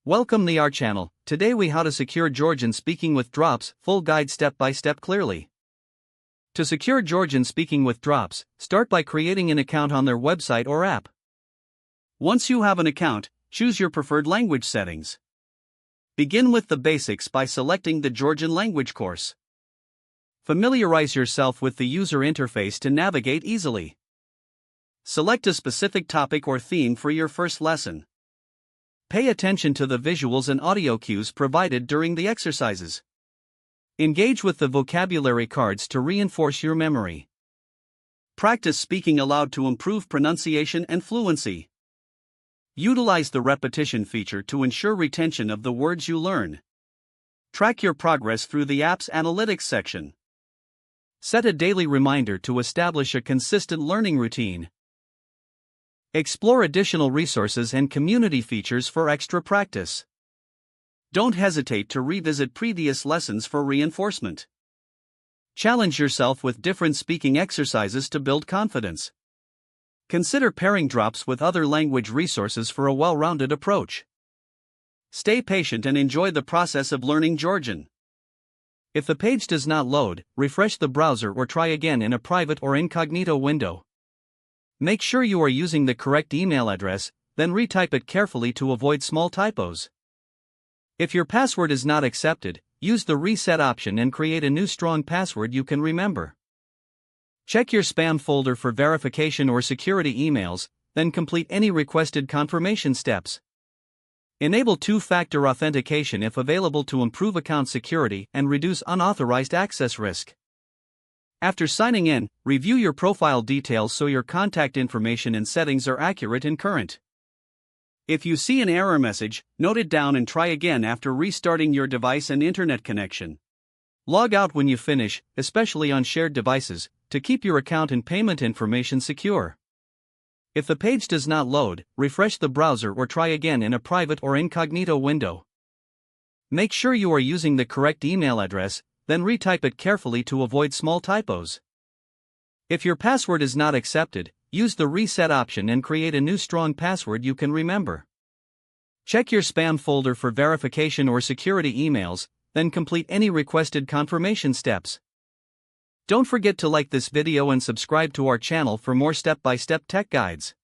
Welcome to our channel. Today we how to secure Georgian speaking with drops, full guide step by step clearly. To secure Georgian speaking with drops, start by creating an account on their website or app. Once you have an account, choose your preferred language settings. Begin with the basics by selecting the Georgian language course. Familiarize yourself with the user interface to navigate easily. Select a specific topic or theme for your first lesson. Pay attention to the visuals and audio cues provided during the exercises. Engage with the vocabulary cards to reinforce your memory. Practice speaking aloud to improve pronunciation and fluency. Utilize the repetition feature to ensure retention of the words you learn. Track your progress through the app's analytics section. Set a daily reminder to establish a consistent learning routine. Explore additional resources and community features for extra practice. Don't hesitate to revisit previous lessons for reinforcement. Challenge yourself with different speaking exercises to build confidence. Consider pairing drops with other language resources for a well-rounded approach. Stay patient and enjoy the process of learning Georgian. If the page does not load, refresh the browser or try again in a private or incognito window. Make sure you are using the correct email address, then retype it carefully to avoid small typos. If your password is not accepted, use the reset option and create a new strong password you can remember. Check your spam folder for verification or security emails, then complete any requested confirmation steps. Enable two-factor authentication if available to improve account security and reduce unauthorized access risk. After signing in, review your profile details so your contact information and settings are accurate and current. If you see an error message, note it down and try again after restarting your device and internet connection. Log out when you finish, especially on shared devices, to keep your account and payment information secure. If the page does not load, refresh the browser or try again in a private or incognito window. Make sure you are using the correct email address, then retype it carefully to avoid small typos. If your password is not accepted, use the reset option and create a new strong password you can remember. Check your spam folder for verification or security emails, then complete any requested confirmation steps. Don't forget to like this video and subscribe to our channel for more step-by-step tech guides.